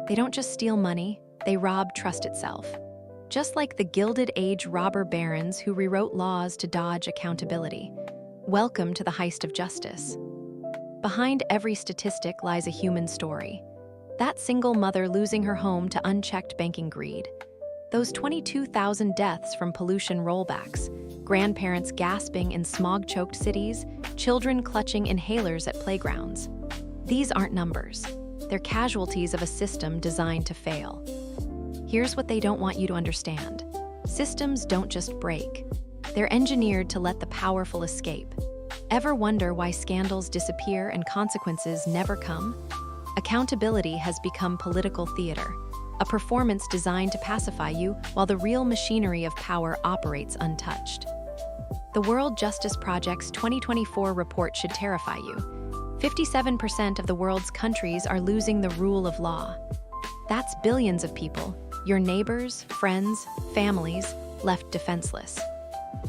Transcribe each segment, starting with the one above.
They don't just steal money, they rob trust itself. Just like the Gilded Age robber barons who rewrote laws to dodge accountability. Welcome to the heist of justice. Behind every statistic lies a human story. That single mother losing her home to unchecked banking greed. Those 22,000 deaths from pollution rollbacks, grandparents gasping in smog-choked cities, children clutching inhalers at playgrounds. These aren't numbers. They're casualties of a system designed to fail. Here's what they don't want you to understand. Systems don't just break. They're engineered to let the powerful escape. Ever wonder why scandals disappear and consequences never come? Accountability has become political theater, a performance designed to pacify you while the real machinery of power operates untouched. The World Justice Project's 2024 report should terrify you. 57% of the world's countries are losing the rule of law. That's billions of people, your neighbors, friends, families, left defenseless.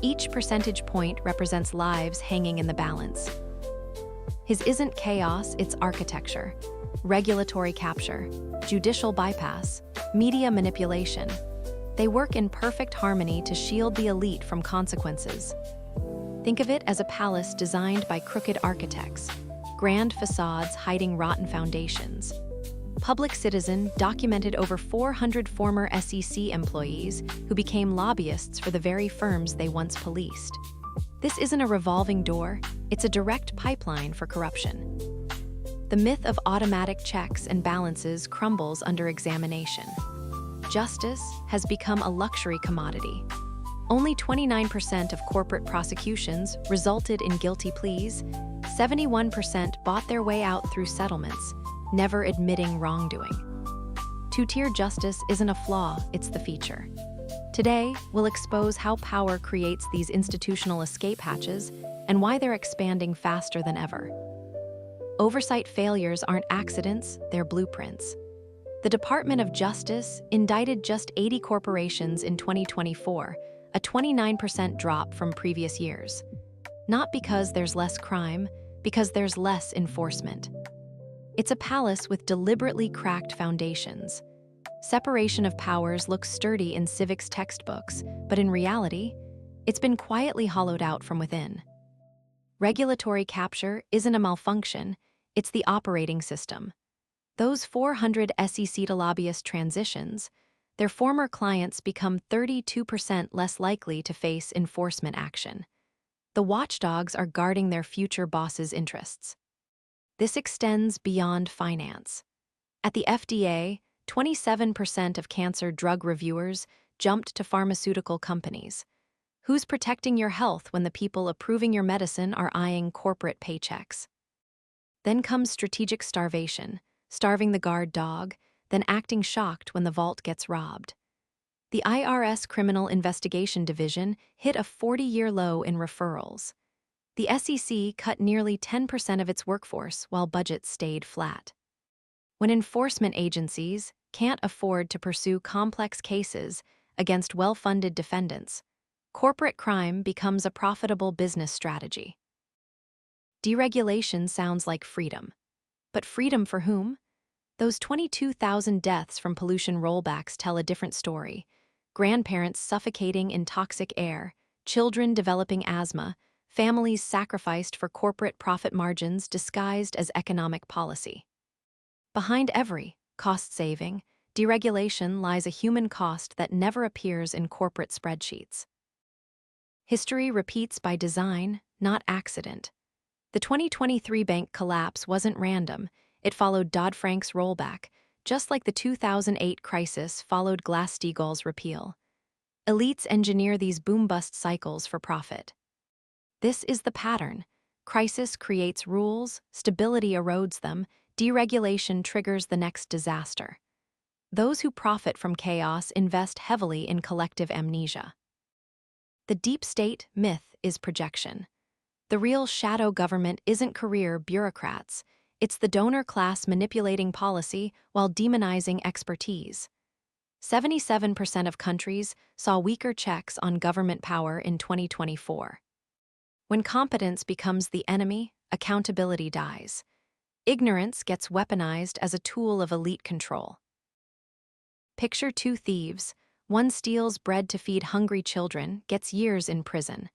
Each percentage point represents lives hanging in the balance. His isn't chaos, it's architecture. Regulatory capture, judicial bypass, media manipulation. They work in perfect harmony to shield the elite from consequences. Think of it as a palace designed by crooked architects, grand facades hiding rotten foundations. Public Citizen documented over 400 former SEC employees who became lobbyists for the very firms they once policed. This isn't a revolving door, it's a direct pipeline for corruption. The myth of automatic checks and balances crumbles under examination. Justice has become a luxury commodity. Only 29% of corporate prosecutions resulted in guilty pleas. 71% bought their way out through settlements, never admitting wrongdoing. Two-tier justice isn't a flaw, it's the feature. Today, we'll expose how power creates these institutional escape hatches and why they're expanding faster than ever. Oversight failures aren't accidents, they're blueprints. The Department of Justice indicted just 80 corporations in 2024, a 29% drop from previous years. Not because there's less crime, because there's less enforcement. It's a palace with deliberately cracked foundations. Separation of powers looks sturdy in civics textbooks, but in reality, it's been quietly hollowed out from within. Regulatory capture isn't a malfunction, it's the operating system. Those 400 SEC to lobbyist transitions, their former clients become 32% less likely to face enforcement action. The watchdogs are guarding their future bosses' interests. This extends beyond finance. At the FDA, 27% of cancer drug reviewers jumped to pharmaceutical companies. Who's protecting your health when the people approving your medicine are eyeing corporate paychecks? Then comes strategic starvation, starving the guard dog, then acting shocked when the vault gets robbed. The IRS Criminal Investigation Division hit a 40-year low in referrals. The SEC cut nearly 10% of its workforce while budgets stayed flat. When enforcement agencies can't afford to pursue complex cases against well-funded defendants, corporate crime becomes a profitable business strategy. Deregulation sounds like freedom. But freedom for whom? Those 22,000 deaths from pollution rollbacks tell a different story. Grandparents suffocating in toxic air, children developing asthma, families sacrificed for corporate profit margins disguised as economic policy. Behind every cost-saving, deregulation lies a human cost that never appears in corporate spreadsheets. History repeats by design, not accident. The 2023 bank collapse wasn't random, it followed Dodd-Frank's rollback, just like the 2008 crisis followed Glass-Steagall's repeal. Elites engineer these boom-bust cycles for profit. This is the pattern. Crisis creates rules, stability erodes them, deregulation triggers the next disaster. Those who profit from chaos invest heavily in collective amnesia. The deep state myth is projection. The real shadow government isn't career bureaucrats, it's the donor class manipulating policy while demonizing expertise. 77% of countries saw weaker checks on government power in 2024. When competence becomes the enemy, accountability dies. Ignorance gets weaponized as a tool of elite control. Picture two thieves. One steals bread to feed hungry children, gets years in prison.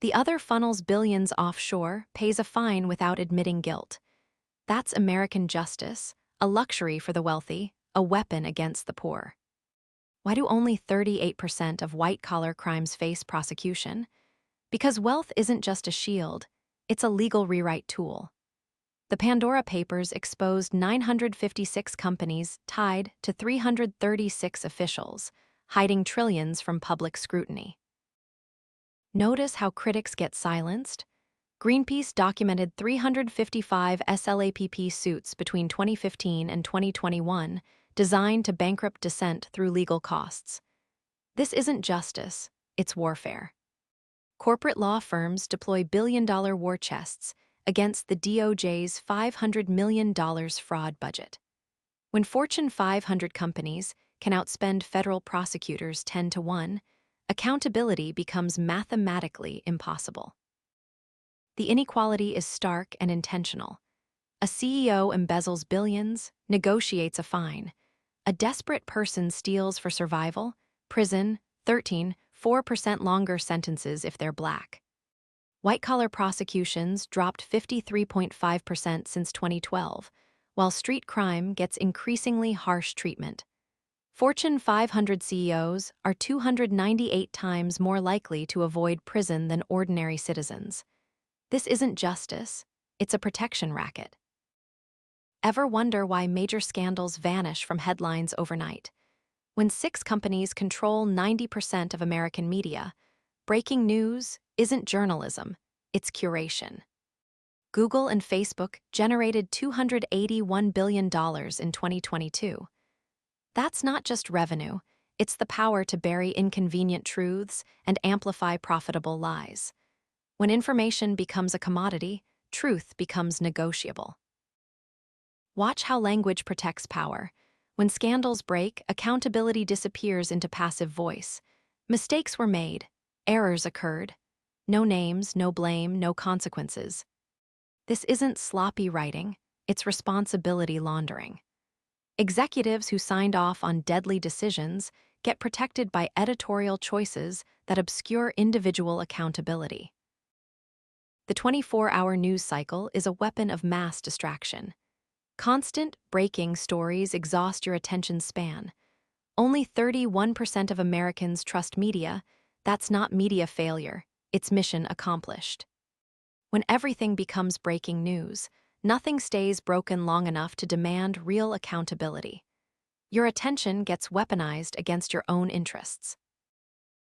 The other funnels billions offshore, pays a fine without admitting guilt. That's American justice, a luxury for the wealthy, a weapon against the poor. Why do only 38% of white-collar crimes face prosecution? Because wealth isn't just a shield, it's a legal rewrite tool. The Pandora Papers exposed 956 companies tied to 336 officials, hiding trillions from public scrutiny. Notice how critics get silenced? Greenpeace documented 355 SLAPP suits between 2015 and 2021, designed to bankrupt dissent through legal costs. This isn't justice, it's warfare. Corporate law firms deploy billion-dollar war chests against the DOJ's $500 million fraud budget. When Fortune 500 companies can outspend federal prosecutors 10 to 1, accountability becomes mathematically impossible. The inequality is stark and intentional. A CEO embezzles billions, negotiates a fine. A desperate person steals for survival, prison, 4% longer sentences if they're black. White-collar prosecutions dropped 53.5% since 2012, while street crime gets increasingly harsh treatment. Fortune 500 CEOs are 298 times more likely to avoid prison than ordinary citizens. This isn't justice, it's a protection racket. Ever wonder why major scandals vanish from headlines overnight? When 6 companies control 90% of American media, breaking news isn't journalism, it's curation. Google and Facebook generated $281 billion in 2022. That's not just revenue, it's the power to bury inconvenient truths and amplify profitable lies. When information becomes a commodity, truth becomes negotiable. Watch how language protects power. When scandals break, accountability disappears into passive voice. Mistakes were made. Errors occurred. No names, no blame, no consequences. This isn't sloppy writing, it's responsibility laundering. Executives who signed off on deadly decisions get protected by editorial choices that obscure individual accountability. The 24-hour news cycle is a weapon of mass distraction. Constant, breaking stories exhaust your attention span. Only 31% of Americans trust media. That's not media failure, it's mission accomplished. When everything becomes breaking news, nothing stays broken long enough to demand real accountability. Your attention gets weaponized against your own interests.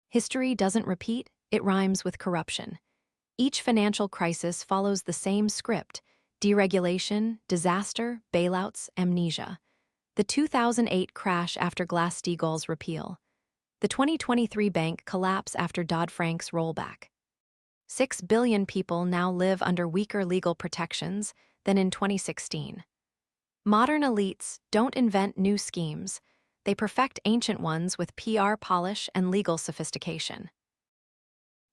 History doesn't repeat, it rhymes with corruption. Each financial crisis follows the same script: deregulation, disaster, bailouts, amnesia. The 2008 crash after Glass-Steagall's repeal. The 2023 bank collapse after Dodd-Frank's rollback. 6 billion people now live under weaker legal protections than in 2016. Modern elites don't invent new schemes, they perfect ancient ones with PR polish and legal sophistication.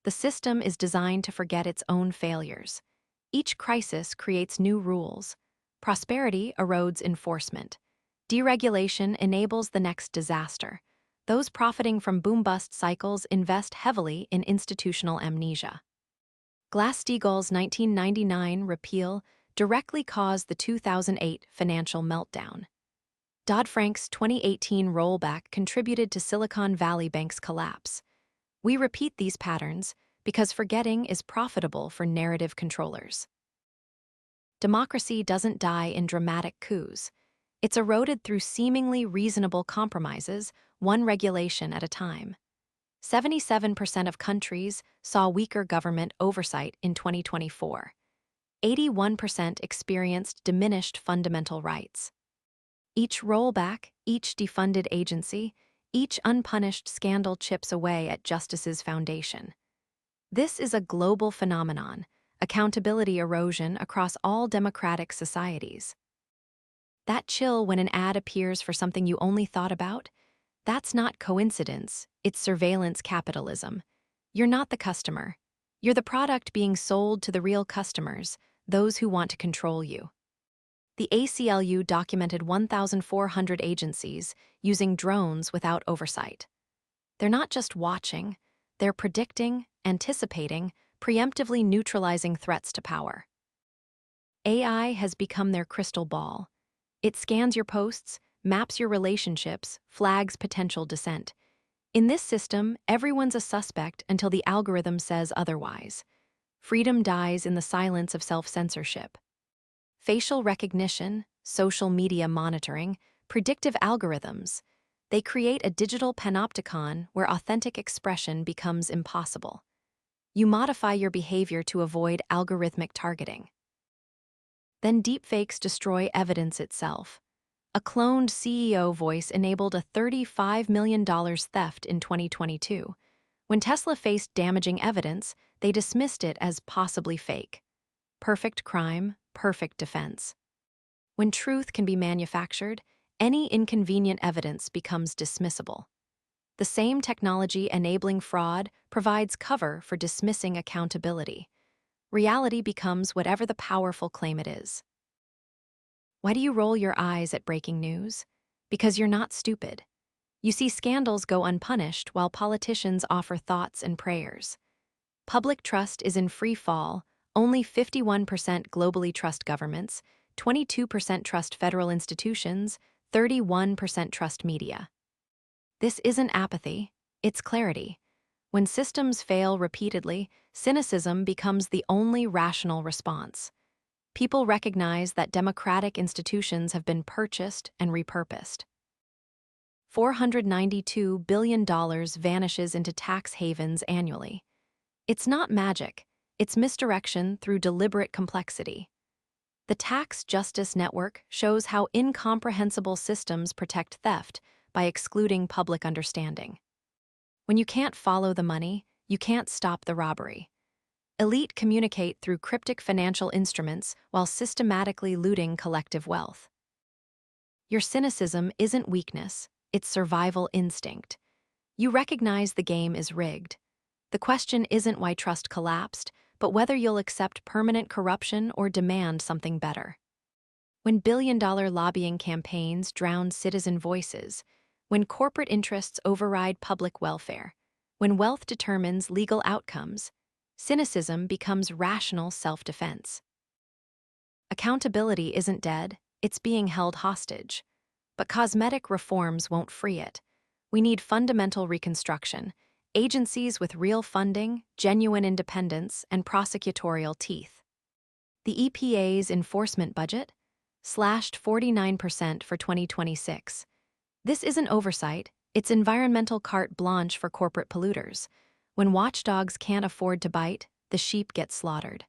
The system is designed to forget its own failures. Each crisis creates new rules. Prosperity erodes enforcement. Deregulation enables the next disaster. Those profiting from boom-bust cycles invest heavily in institutional amnesia. Glass-Steagall's 1999 repeal directly caused the 2008 financial meltdown. Dodd-Frank's 2018 rollback contributed to Silicon Valley Bank's collapse. We repeat these patterns because forgetting is profitable for narrative controllers. Democracy doesn't die in dramatic coups. It's eroded through seemingly reasonable compromises, one regulation at a time. 77% of countries saw weaker government oversight in 2024. 81% experienced diminished fundamental rights. Each rollback, each defunded agency, each unpunished scandal chips away at justice's foundation. This is a global phenomenon, accountability erosion across all democratic societies. That chill when an ad appears for something you only thought about? That's not coincidence, it's surveillance capitalism. You're not the customer. You're the product being sold to the real customers, those who want to control you. The ACLU documented 1,400 agencies using drones without oversight. They're not just watching, they're predicting, anticipating, preemptively neutralizing threats to power. AI has become their crystal ball. It scans your posts, maps your relationships, flags potential dissent. In this system, everyone's a suspect until the algorithm says otherwise. Freedom dies in the silence of self-censorship. Facial recognition, social media monitoring, predictive algorithms, they create a digital panopticon where authentic expression becomes impossible. You modify your behavior to avoid algorithmic targeting. Then deepfakes destroy evidence itself. A cloned CEO voice enabled a $35 million theft in 2022. When Tesla faced damaging evidence, they dismissed it as possibly fake. Perfect crime, perfect defense. When truth can be manufactured, any inconvenient evidence becomes dismissible. The same technology enabling fraud provides cover for dismissing accountability. Reality becomes whatever the powerful claim it is. Why do you roll your eyes at breaking news? Because you're not stupid. You see scandals go unpunished while politicians offer thoughts and prayers. Public trust is in free fall. Only 51% globally trust governments, 22% trust federal institutions, 31% trust media. This isn't apathy, it's clarity. When systems fail repeatedly, cynicism becomes the only rational response. People recognize that democratic institutions have been purchased and repurposed. $492 billion vanishes into tax havens annually. It's not magic, it's misdirection through deliberate complexity. The Tax Justice Network shows how incomprehensible systems protect theft by excluding public understanding. When you can't follow the money, you can't stop the robbery. Elite communicate through cryptic financial instruments while systematically looting collective wealth. Your cynicism isn't weakness, it's survival instinct. You recognize the game is rigged. The question isn't why trust collapsed, but whether you'll accept permanent corruption or demand something better. When billion-dollar lobbying campaigns drown citizen voices, when corporate interests override public welfare, when wealth determines legal outcomes, cynicism becomes rational self-defense. Accountability isn't dead, it's being held hostage. But cosmetic reforms won't free it. We need fundamental reconstruction, agencies with real funding, genuine independence, and prosecutorial teeth. The EPA's enforcement budget slashed 49% for 2026. This isn't oversight, it's environmental carte blanche for corporate polluters. When watchdogs can't afford to bite, the sheep get slaughtered.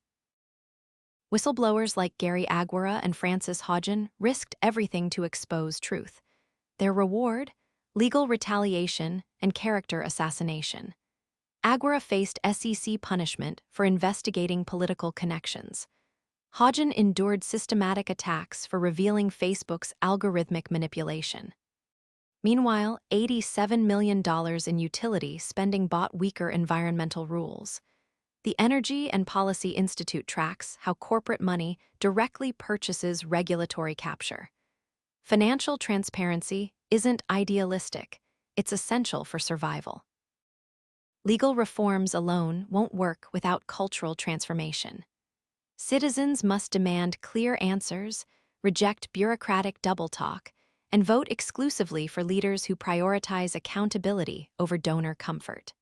Whistleblowers like Gary Aguirre and Frances Hodgen risked everything to expose truth. Their reward? Legal retaliation and character assassination. Aguirre faced SEC punishment for investigating political connections. Hodgen endured systematic attacks for revealing Facebook's algorithmic manipulation. Meanwhile, $87 million in utility spending bought weaker environmental rules. The Energy and Policy Institute tracks how corporate money directly purchases regulatory capture. Financial transparency isn't idealistic, it's essential for survival. Legal reforms alone won't work without cultural transformation. Citizens must demand clear answers, reject bureaucratic double talk, and vote exclusively for leaders who prioritize accountability over donor comfort.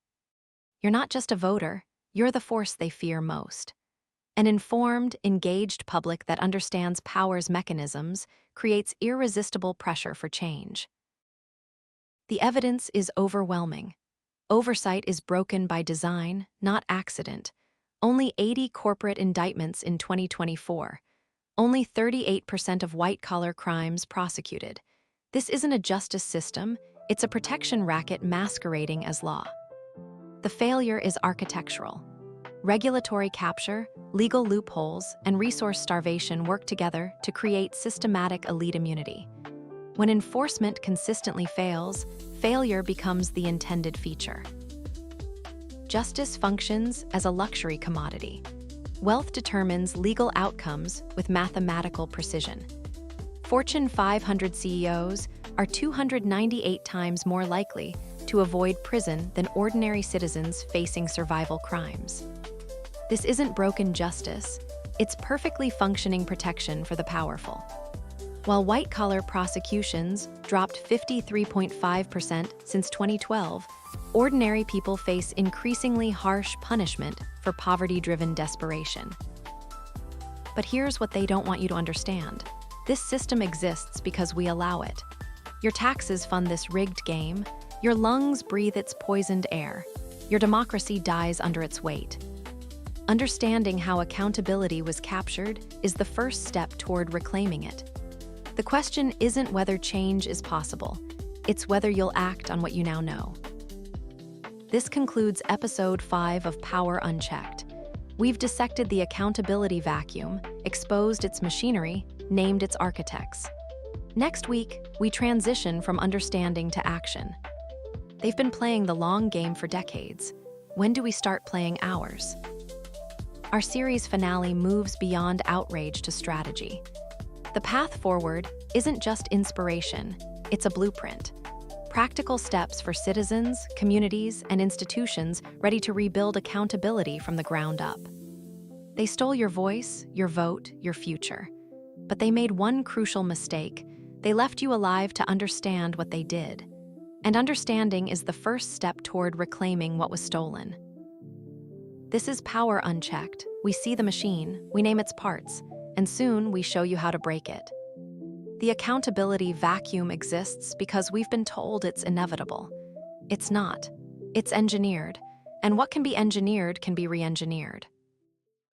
You're not just a voter, you're the force they fear most. An informed, engaged public that understands power's mechanisms creates irresistible pressure for change. The evidence is overwhelming. Oversight is broken by design, not accident. Only 80 corporate indictments in 2024. Only 38% of white-collar crimes prosecuted. This isn't a justice system, it's a protection racket masquerading as law. The failure is architectural. Regulatory capture, legal loopholes, and resource starvation work together to create systematic elite immunity. When enforcement consistently fails, failure becomes the intended feature. Justice functions as a luxury commodity. Wealth determines legal outcomes with mathematical precision. Fortune 500 CEOs are 298 times more likely to avoid prison than ordinary citizens facing survival crimes. This isn't broken justice, it's perfectly functioning protection for the powerful. While white-collar prosecutions dropped 53.5% since 2012, ordinary people face increasingly harsh punishment for poverty-driven desperation. But here's what they don't want you to understand. This system exists because we allow it. Your taxes fund this rigged game, your lungs breathe its poisoned air, your democracy dies under its weight. Understanding how accountability was captured is the first step toward reclaiming it. The question isn't whether change is possible, it's whether you'll act on what you now know. This concludes episode 5 of Power Unchecked. We've dissected the accountability vacuum, exposed its machinery, named its architects. Next week, we transition from understanding to action. They've been playing the long game for decades. When do we start playing ours? Our series finale moves beyond outrage to strategy. The path forward isn't just inspiration, it's a blueprint. Practical steps for citizens, communities, and institutions ready to rebuild accountability from the ground up. They stole your voice, your vote, your future. But they made one crucial mistake. They left you alive to understand what they did. And understanding is the first step toward reclaiming what was stolen. This is Power Unchecked. We see the machine, we name its parts, and soon we show you how to break it. The accountability vacuum exists because we've been told it's inevitable. It's not. It's engineered. And what can be engineered can be re-engineered.